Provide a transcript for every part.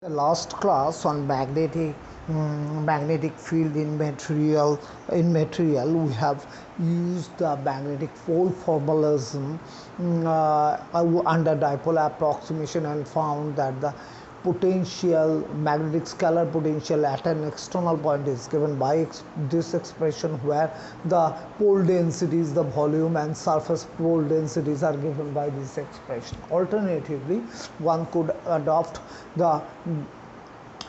The last class on magnetic field in material we have used the magnetic pole formalism under dipole approximation and found that the magnetic scalar potential at an external point is given by this expression, where the pole densities, the volume and surface pole densities are given by this expression. Alternatively, one could adopt the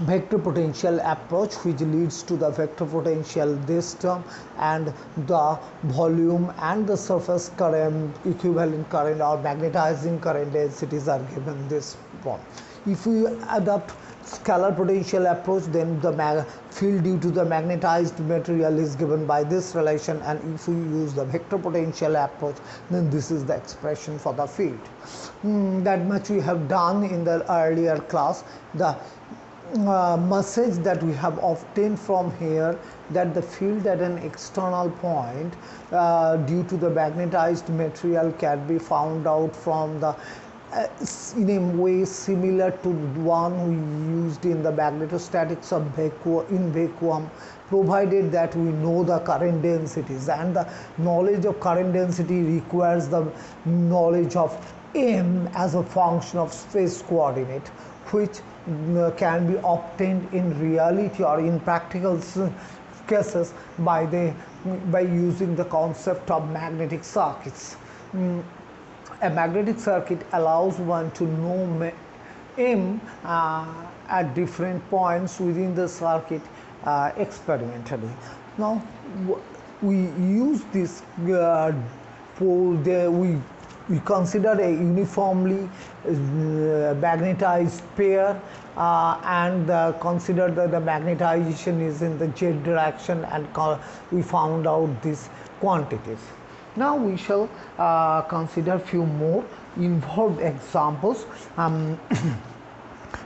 vector potential approach, which leads to the vector potential this term, and the volume and the surface current, equivalent current or magnetizing current densities are given this form. If we adopt scalar potential approach, then the field due to the magnetized material is given by this relation, and if we use the vector potential approach, then this is the expression for the field. That much we have done in the earlier class. The message that we have obtained from here, that the field at an external point due to the magnetized material can be found out from the in a way similar to one we used in the magnetostatics of vacuum, provided that we know the current densities, and the knowledge of current density requires the knowledge of m as a function of space coordinate, which can be obtained in reality or in practical cases by using the concept of magnetic circuits. A magnetic circuit allows one to know m at different points within the circuit experimentally. Now we use this pole there. We consider a uniformly magnetized pair and consider that the magnetization is in the z direction, and we found out these quantities. Now we shall consider few more involved examples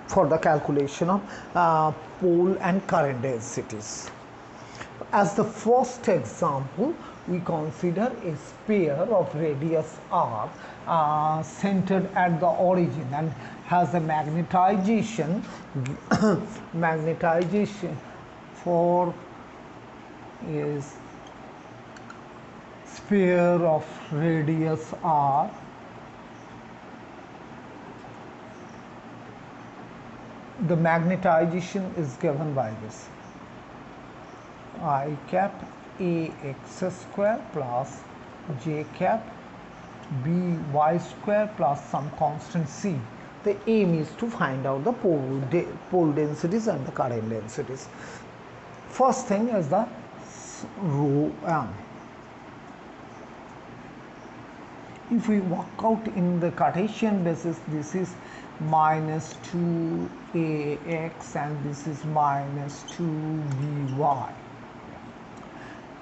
for the calculation of pole and current densities. As the first example, we consider a sphere of radius r centered at the origin and has a magnetization for is sphere of radius r the magnetization is given by this I cap ax square plus j cap by square plus some constant c. The aim is to find out the pole densities and the current densities. First thing is the rho m. If we work out in the Cartesian basis, this is minus 2ax and this is minus 2by.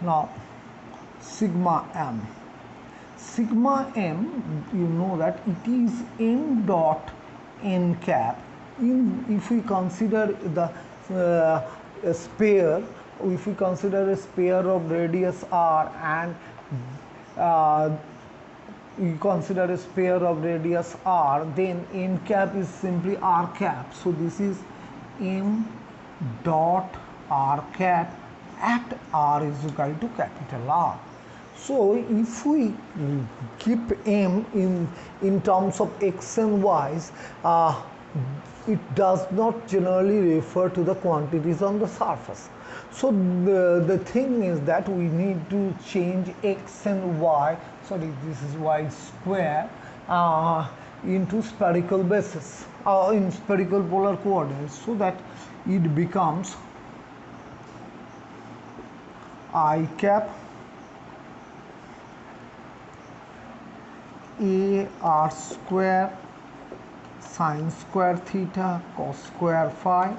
Now sigma m. Sigma m, you know that it is m dot n cap. If we consider the sphere, if we consider a sphere of radius r and we consider a sphere of radius r, then n cap is simply r cap. So this is m dot r cap at r is equal to capital R. So if we keep m in terms of x and y's, it does not generally refer to the quantities on the surface. So the thing is that we need to change x and y, sorry, this is y square, into spherical basis, in spherical polar coordinates, so that it becomes I cap a r square sine square theta cos square phi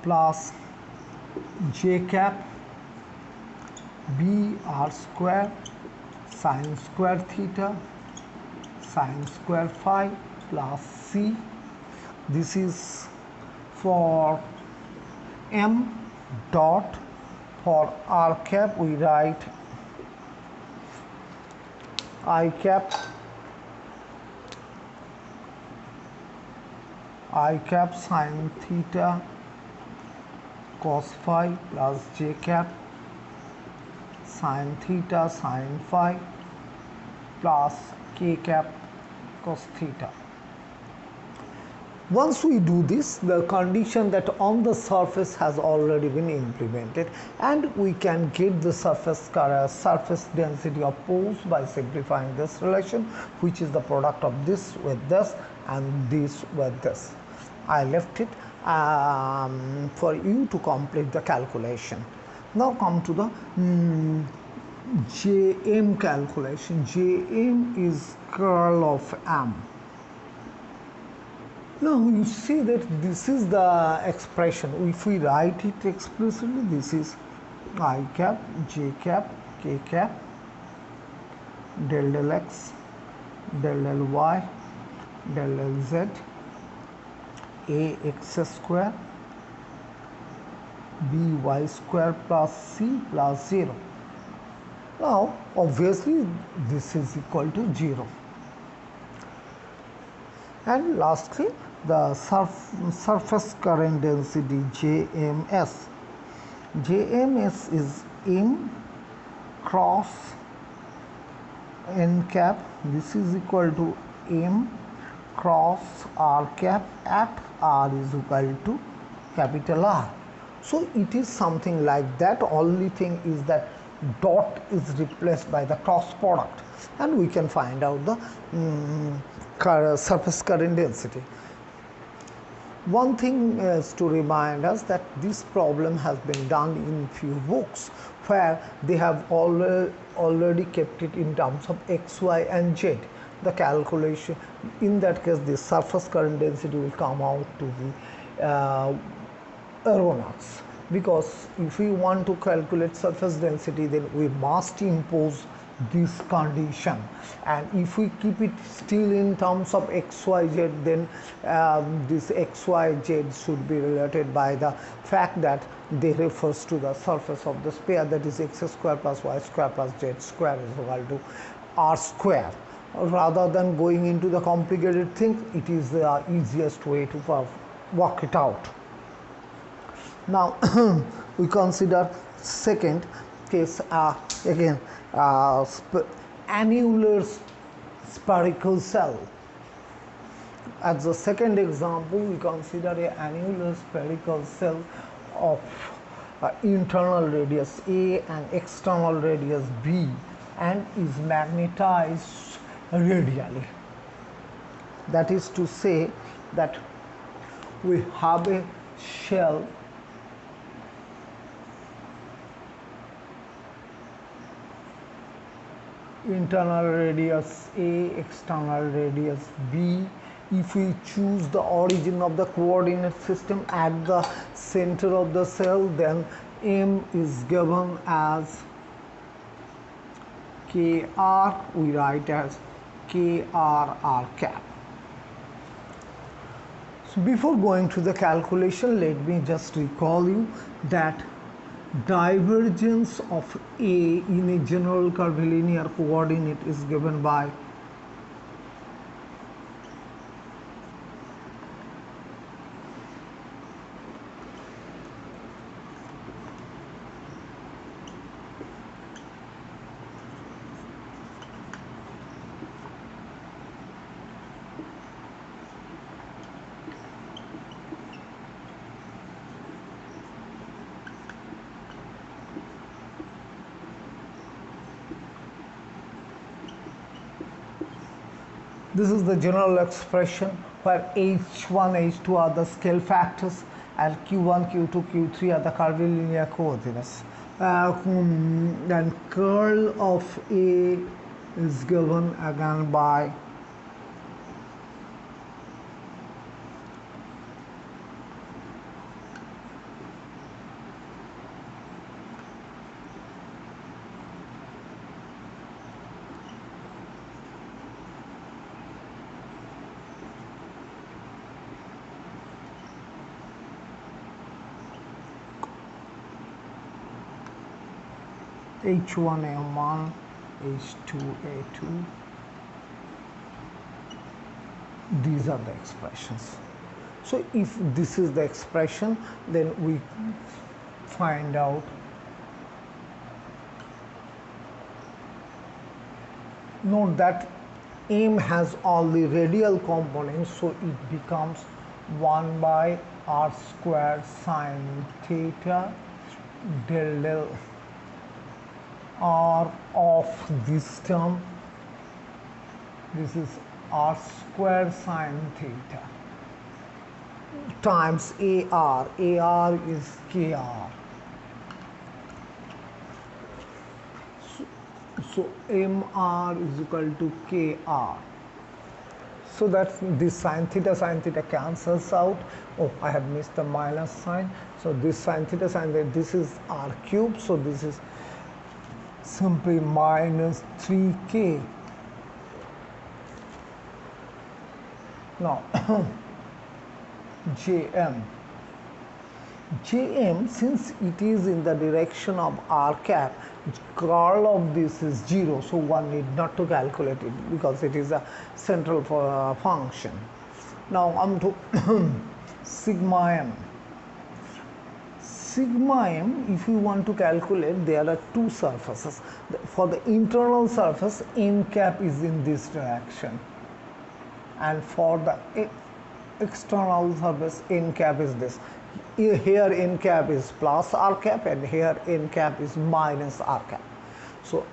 plus j cap b r square sine square theta sine square phi plus c. This is for m dot. For r cap we write I cap I cap sine theta cos phi plus j cap sine theta sine phi plus k cap cos theta. Once we do this, the condition that on the surface has already been implemented, and we can get the surface density of pores by simplifying this relation, which is the product of this with this and this with this. I left it for you to complete the calculation. Now come to the Jm calculation. Jm is curl of M. Now you see that this is the expression. If we write it explicitly, this is I cap, j cap, k cap, del del x, del del y, del del z, ax square, by square plus c plus 0. Now obviously this is equal to 0. And lastly, the surface current density JMS. JMS is M cross n cap. This is equal to M cross r cap at r is equal to capital R. So it is something like that. Only thing is that dot is replaced by the cross product, and we can find out the surface current density. One thing is to remind us that this problem has been done in few books where they have already kept it in terms of x, y and z. The calculation in that case, the surface current density will come out to the erroneous, because if we want to calculate surface density, then we must impose this condition, and if we keep it still in terms of x, y, z, then this x, y, z should be related by the fact that they refers to the surface of the sphere, that is x square plus y square plus z square is equal to r square. Rather than going into the complicated things, it is the easiest way to work it out. Now we consider second case again, annular spherical cell. As the second example, we consider an annular spherical cell of internal radius A and external radius B, and is magnetized radially. That is to say that we have a shell internal radius A, external radius B. If we choose the origin of the coordinate system at the center of the cell, then M is given as KR, we write as KRR cap. So before going to the calculation, let me just recall you that divergence of A in a general curvilinear coordinate is given by this is the general expression where h1, h2 are the scale factors and q1, q2, q3 are the curvilinear coordinates. Then curl of A is given again by H1 M1, H2 A2. These are the expressions. So if this is the expression, then we find out note that m has all the radial components, so it becomes 1 by r squared sine theta del del r of this term. This is r squared sine theta times ar. Ar is kr. So mr is equal to kr. So that this sine theta cancels out. Oh, I have missed the minus sign. So this sine theta, this is r cube. So this is simply minus 3k. Now Jm, since it is in the direction of r cap, curl of this is 0, so one need not to calculate it because it is a central function. Now I'm to sigma m. Sigma m, if you want to calculate, there are two surfaces. For the internal surface, n cap is in this direction, and for the external surface, n cap is this. Here n cap is plus r cap, and here n cap is minus r cap. So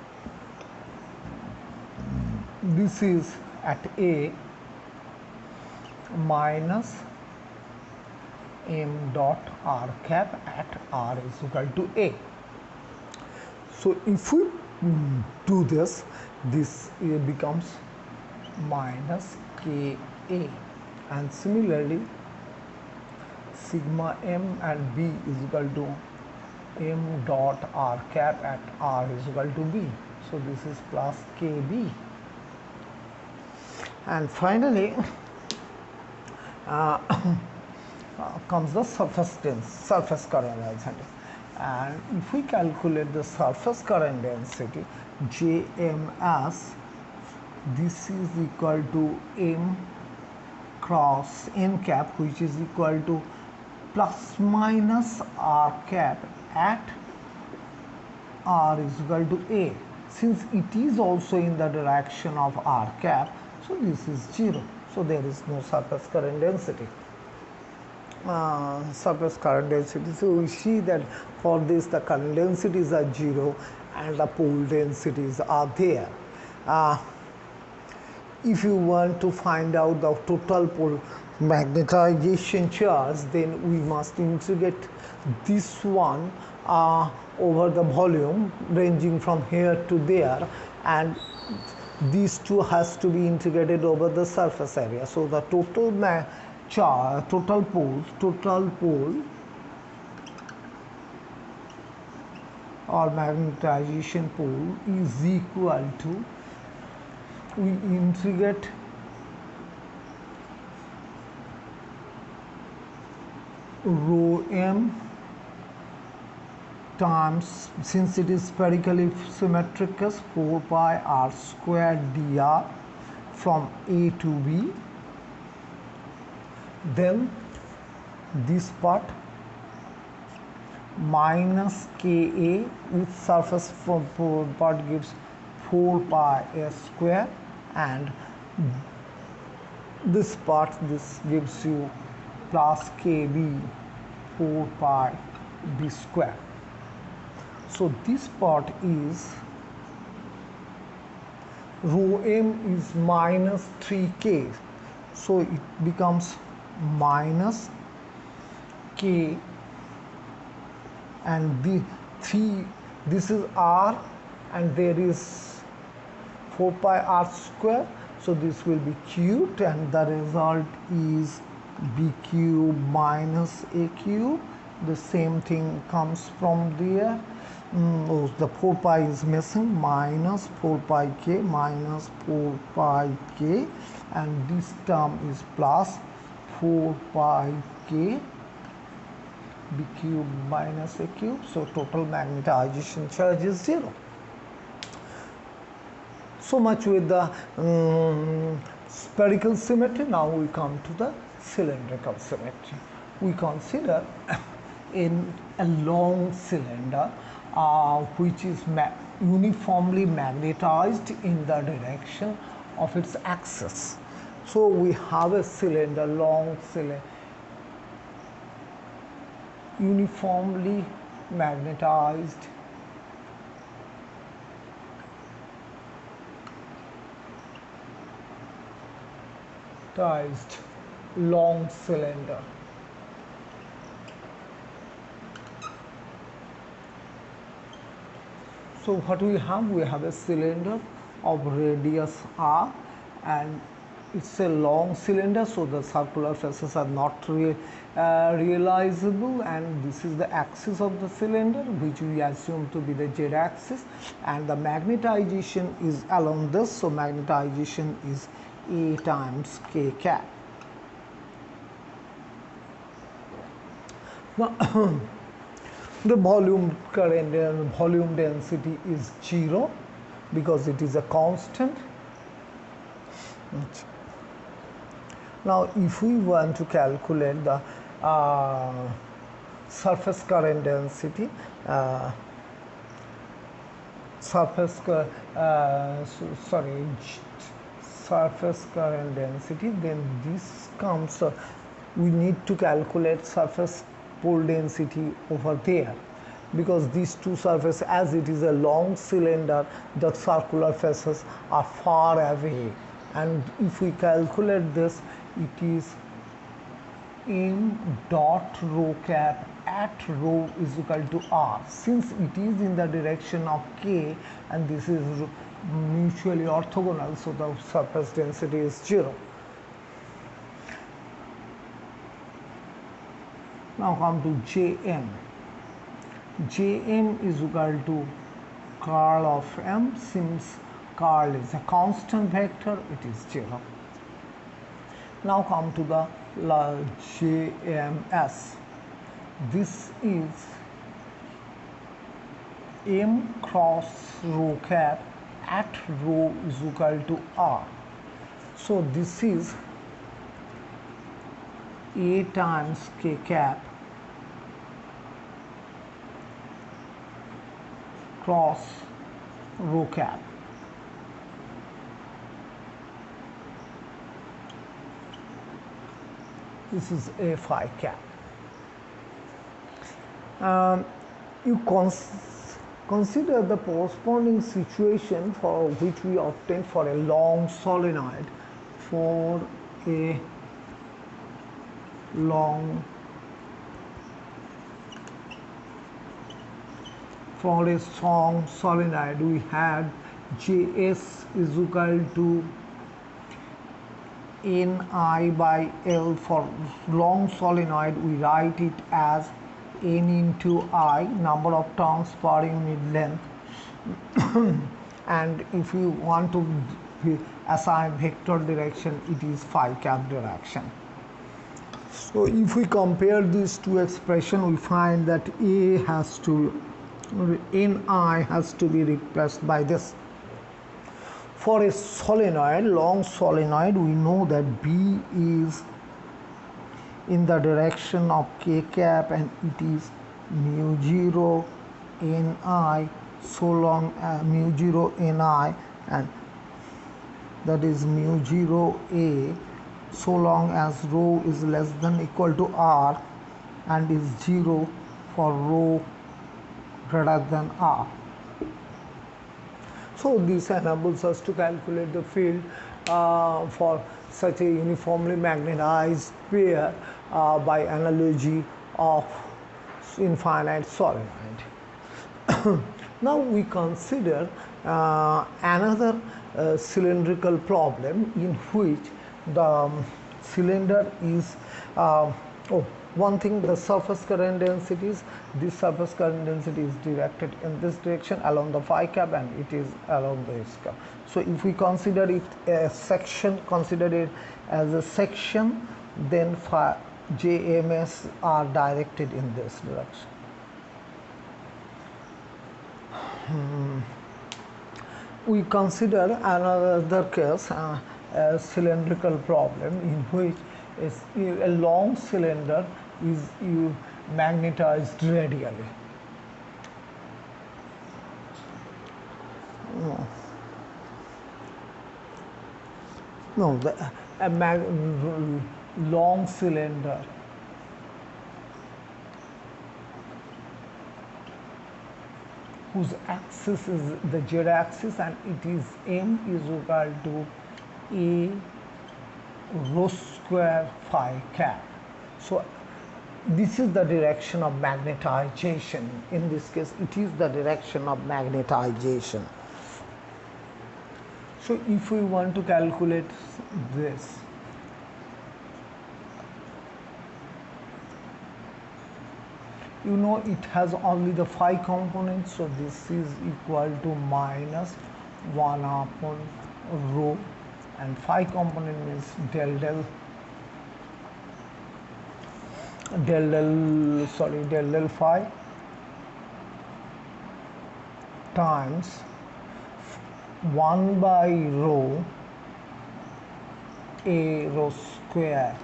this is at A minus m dot r cap at r is equal to A. So if we do this, this becomes minus Ka, and similarly sigma m and b is equal to m dot r cap at r is equal to b. So this is plus kb. And finally comes the surface current density. And if we calculate the surface current density, Jms, this is equal to m cross n cap, which is equal to plus minus r cap at r is equal to a. Since it is also in the direction of r cap, so this is 0. So there is no surface current density. So we see that for this the current densities are 0 and the pole densities are there. If you want to find out the total pole magnetization charge, then we must integrate this one over the volume ranging from here to there, and these two has to be integrated over the surface area. So the total pole or magnetization pole is equal to, we integrate rho m times, since it is spherically symmetricus, 4 pi r squared dr from A to B. Then this part minus Ka with surface part gives 4 pi s square, and this part, this gives you plus Kb 4 pi b square. So this part is rho m is minus 3k, so it becomes minus k, and the 3, this is r, and there is 4 pi r square, so this will be cubed, and the result is b cube minus a cube. The same thing comes from there. The 4 pi is missing, minus 4 pi k minus 4 pi k, and this term is plus 4 pi k b cube minus a cube. So total magnetization charge is 0. So much with the spherical symmetry. Now we come to the cylindrical symmetry. We consider in a long cylinder which is uniformly magnetized in the direction of its axis. So we have a cylinder, long cylinder, uniformly magnetized long cylinder. So what we have? We have a cylinder of radius r, and it's a long cylinder, so the circular faces are not realizable, and this is the axis of the cylinder, which we assume to be the z-axis, and the magnetization is along this, so magnetization is A times k cap. Now the volume current and volume density is 0 because it is a constant. Now if we want to calculate the surface current density, surface current density, then this comes, we need to calculate surface pole density over there, because these two surfaces, as it is a long cylinder, the circular faces are far away, and if we calculate this, it is m dot rho cap at rho is equal to r. Since it is in the direction of k and this is mutually orthogonal, so the surface density is 0. Now come to Jm. Jm is equal to curl of m. Since curl is a constant vector, it is 0. Now come to the Jms. This is m cross rho cap at rho is equal to r. So this is A times k cap cross rho cap. This is A phi cap. You consider the corresponding situation for which we obtain for a long solenoid. For a long solenoid, we had Js is equal to Ni by L. For long solenoid, we write it as N into I, number of turns per unit length. And if you want to assign vector direction, it is phi cap direction. So if we compare these two expressions, we find that Ni has to be replaced by this. For a solenoid, long solenoid, we know that B is in the direction of k cap and it is mu 0 Ni, so long as mu 0 Ni, and that is mu 0 A, so long as rho is less than equal to r and is 0 for rho greater than r. So this enables us to calculate the field for such a uniformly magnetized pair by analogy of infinite solenoid. Now we consider another cylindrical problem in which the cylinder is one thing, the surface current densities. This surface current density is directed in this direction along the phi cap, and it is along the S cap. So if we consider it a section, consider it as a section, then JMS are directed in this direction. We consider another case, a cylindrical problem in which a long cylinder is magnetized radially. No, long cylinder whose axis is the z-axis, and it is m is equal to a rho square phi cap. So this is the direction of magnetization. In this case, it is the direction of magnetization. So if we want to calculate this, you know it has only the phi component, so this is equal to minus 1 upon rho, and phi component means del phi times 1 by rho a rho square.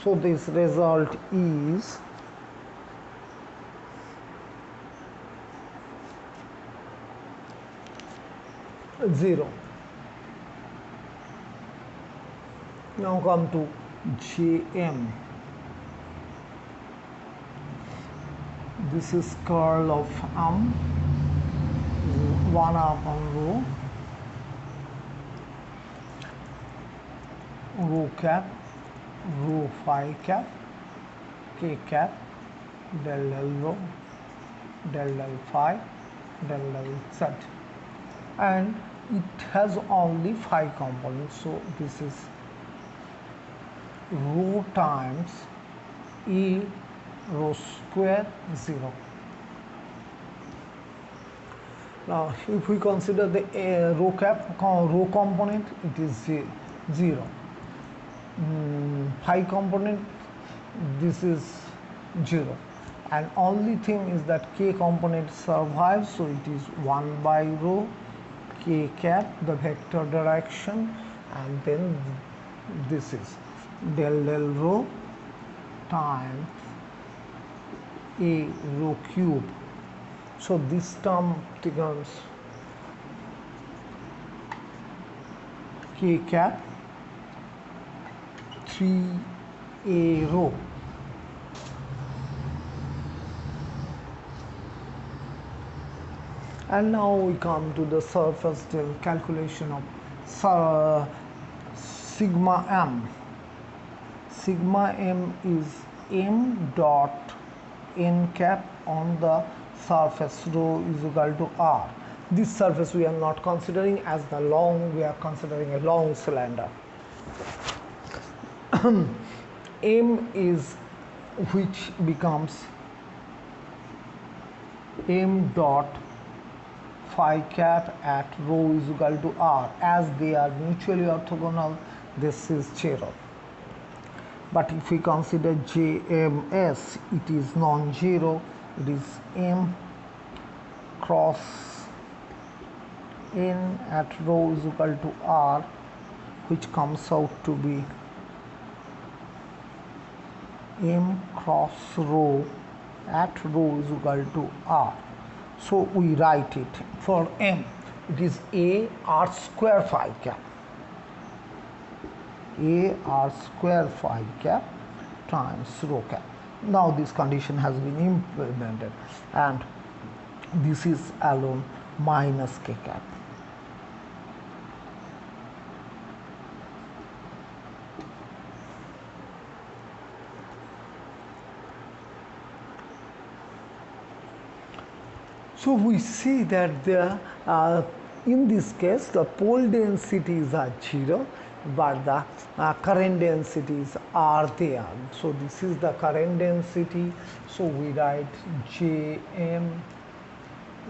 So this result is zero. Now come to Jm. This is curl of 1 upon rho cap, rho phi cap, k cap, del rho, del phi, del z, and it has only phi components, so this is rho times e rho square 0. Now if we consider the rho component, it is 0. Phi component, this is 0, and only thing is that k component survives, so it is 1 by rho k cap, the vector direction, and then this is del rho times a rho cube. So this term becomes k cap 3a rho. And now we come to the surface calculation of sigma m. Sigma m is m dot n cap on the surface rho is equal to r. This surface we are not considering as the long, we are considering a long cylinder. M is, which becomes m dot phi cap at rho is equal to r. As they are mutually orthogonal, this is 0. But if we consider JMS, it is non-zero. It is m cross n at rho is equal to r, which comes out to be m cross rho at rho is equal to r. So we write it for m, it is a r square phi cap, a r square phi cap times rho cap. Now this condition has been implemented, and this is alone minus k cap. So we see that in this case the pole densities are 0, but the current densities are there. So this is the current density. So we write Jm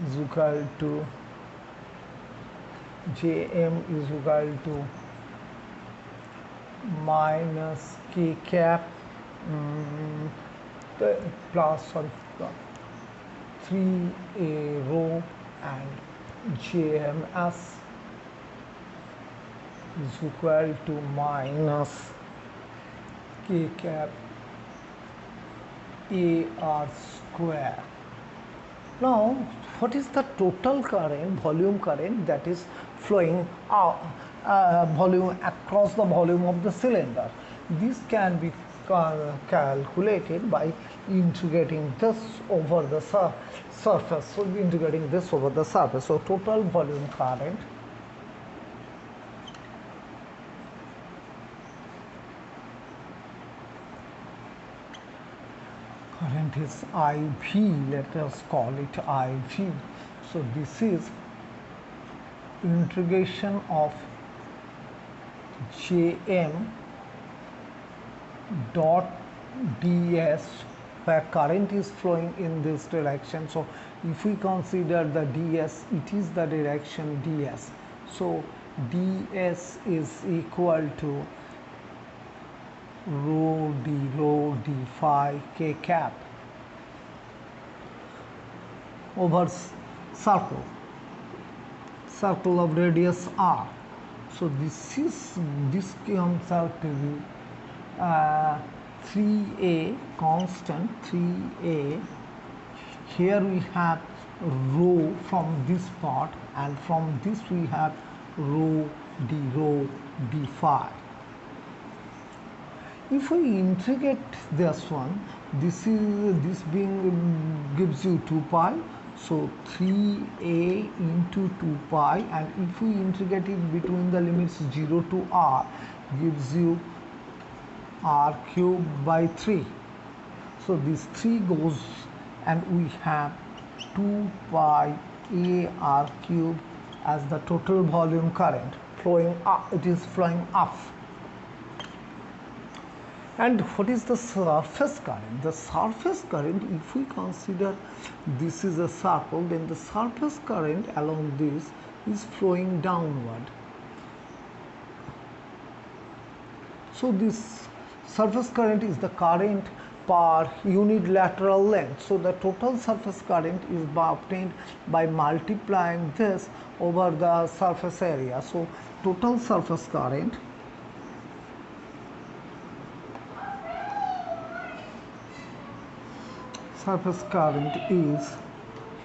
is equal to minus k cap plus 3a rho and Jms is equal to minus k cap AR square. Now, what is the total current, volume current that is flowing out, volume across the volume of the cylinder? This can be calculated by integrating this over the surface. So, integrating this over the surface. So, total volume current is IV, let us call it IV. So this is integration of Jm dot ds, where current is flowing in this direction. So if we consider the ds, it is the direction ds. So ds is equal to rho d phi k cap over circle of radius r. So this comes out to be 3a constant, 3a. Here we have rho from this part, and from this we have rho d phi. If we integrate this one, this gives you 2 pi. So 3a into 2 pi, and if we integrate it between the limits 0 to r, gives you r cube by 3. So this 3 goes, and we have 2 pi a r cube as the total volume current flowing up. It is flowing up. And what is the surface current? The surface current, if we consider this is a circle, then the surface current along this is flowing downward. So this surface current is the current per unit lateral length. So the total surface current is obtained by multiplying this over the surface area. So total surface current is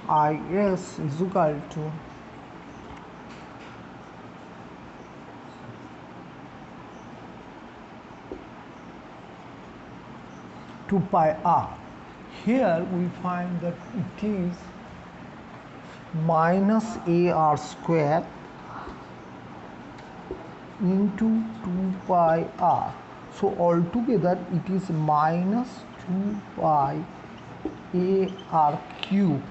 IS is equal to 2 pi r. Here we find that it is minus AR square into 2 pi r. So altogether it is minus 2 pi AR cube.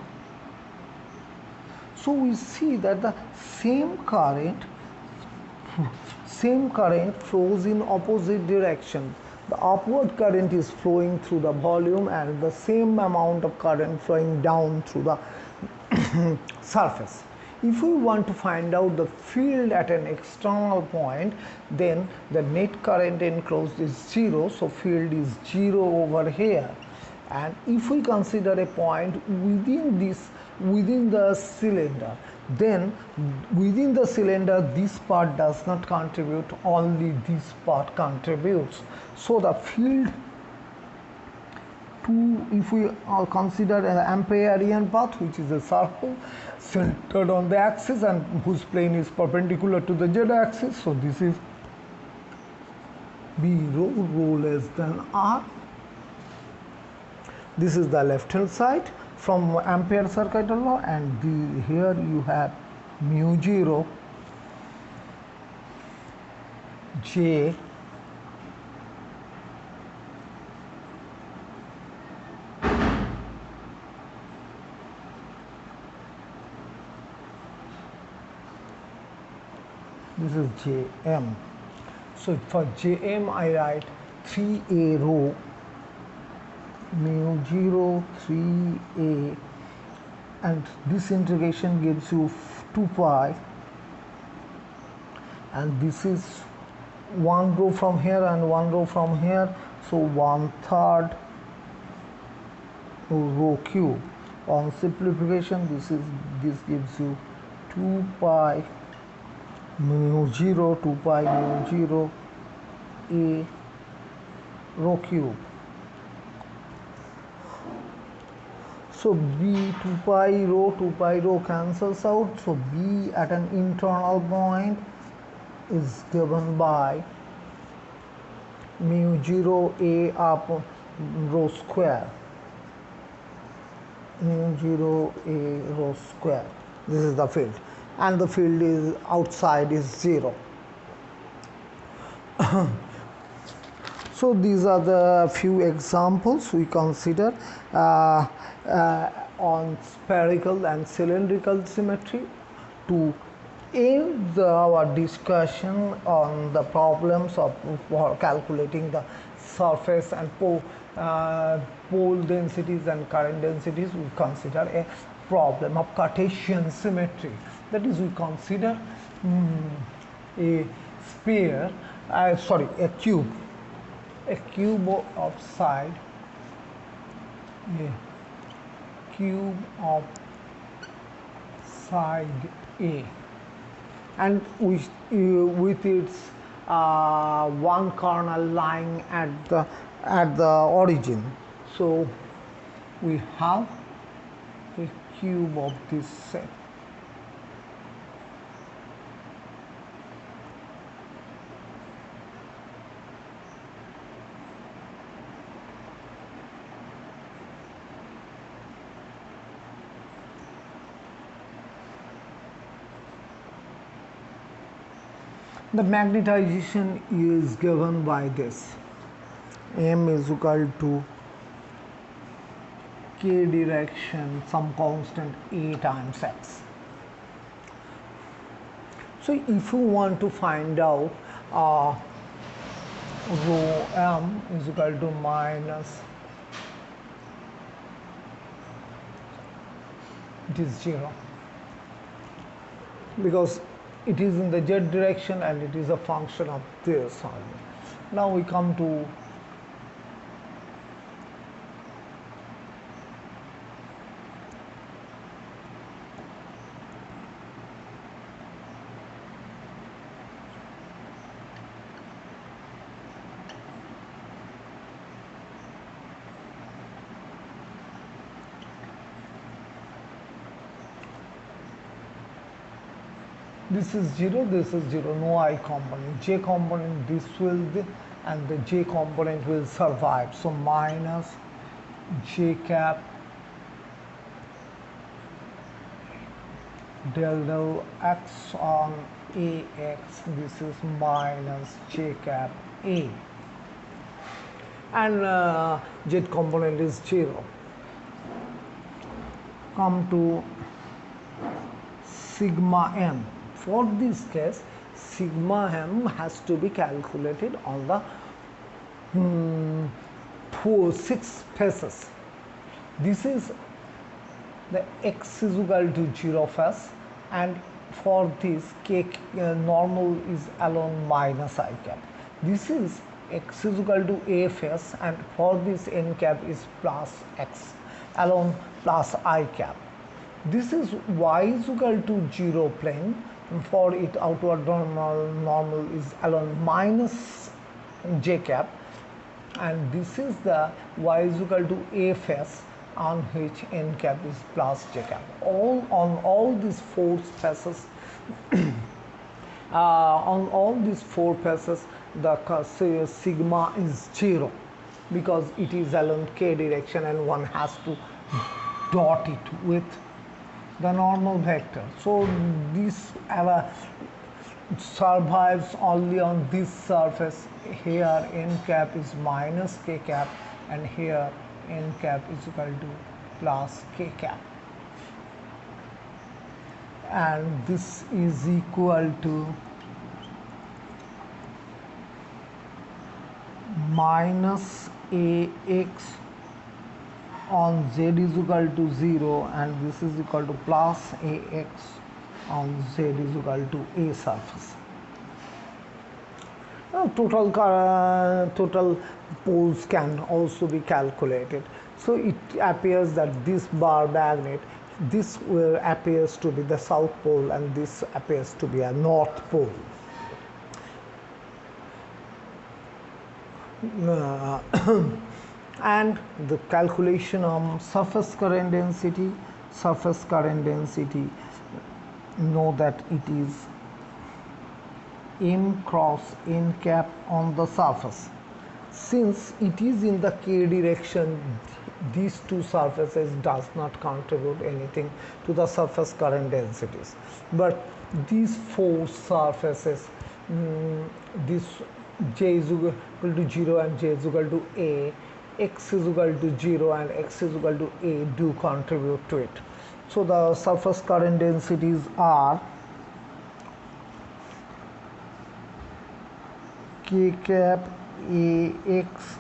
So we see that the same current flows in opposite direction. The upward current is flowing through the volume, and the same amount of current flowing down through the surface. If we want to find out the field at an external point, then the net current enclosed is 0, so field is 0 over here. And if we consider a point within the cylinder, then within the cylinder this part does not contribute, only this part contributes. So the field if we consider an Amperian path, which is a circle centered on the axis and whose plane is perpendicular to the z axis, so this is b rho less than r. This is the left hand side from Ampere circuit law, and here you have mu 0 j this is Jm. So for Jm I write 3a rho mu 0 3a, and this integration gives you 2 pi, and this is 1 row from here and 1 row from here, so 1/3 rho cube. On simplification, this gives you 2 pi mu 0 2 pi mu 0 a rho cube. So b 2 pi rho cancels out. So b at an internal point is given by mu 0 a up rho square. Mu 0 a rho square. This is the field, and the field is outside is 0. So these are the few examples we consider on spherical and cylindrical symmetry to end our discussion on the problems for calculating the surface and pole densities and current densities. We consider a problem of Cartesian symmetry. That is, we consider a sphere, a cube of side, A, and with its one corner lying at the origin. So we have a cube of this set. The magnetization is given by this. M is equal to k direction some constant A times x. So if you want to find out rho m is equal to minus, it is 0 because it is in the z direction and it is a function of this only. Now we come to this is 0, this is 0, no I component. J component, this will be, and the J component will survive. So minus J cap del del x on AX, this is minus J cap A, and Z component is 0. Come to sigma m. For this case, sigma m has to be calculated on the 6 faces. This is the x is equal to 0 face, and for this k normal is along minus I cap. This is x is equal to a face, and for this n cap is plus x along plus I cap. This is y is equal to 0 plane. For it, outward normal is along minus j cap, and this is the y is equal to a face on which n cap is plus j cap. On all these four faces, on all these four faces, the sigma is 0 because it is along k direction, and one has to dot it with the normal vector. So this survives only on this surface. Here n cap is minus k cap, and here n cap is equal to plus k cap, and this is equal to minus ax on z is equal to 0, and this is equal to plus ax on z is equal to a surface. Now total poles can also be calculated. So it appears that this bar magnet this appears to be the south pole and this appears to be a north pole. And the calculation of surface current density, know that it is m cross n cap on the surface. Since it is in the k direction, these two surfaces does not contribute anything to the surface current densities, but these four surfaces, this j is equal to 0 and j is equal to a, x is equal to 0 and x is equal to a, do contribute to it. So the surface current densities are k cap a x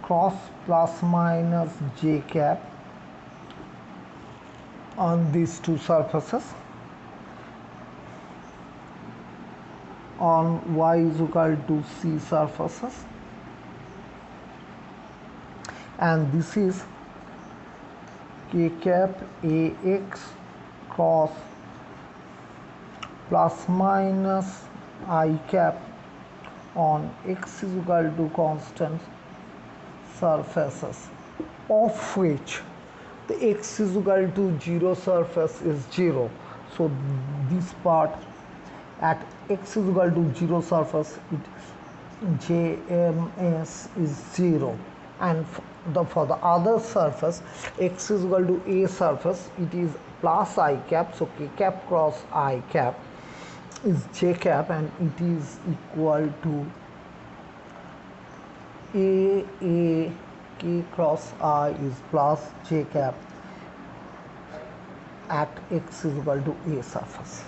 cross plus minus j cap on these two surfaces, on y is equal to c surfaces, and this is k cap a x cross plus minus I cap on x is equal to constant surfaces, of which the x is equal to 0 surface is 0. So this part at x is equal to 0 surface, jms is 0, and for the other surface x is equal to a surface, it is plus I cap. So k cap cross I cap is j cap, and it is equal to a k cross I is plus j cap at x is equal to a surface.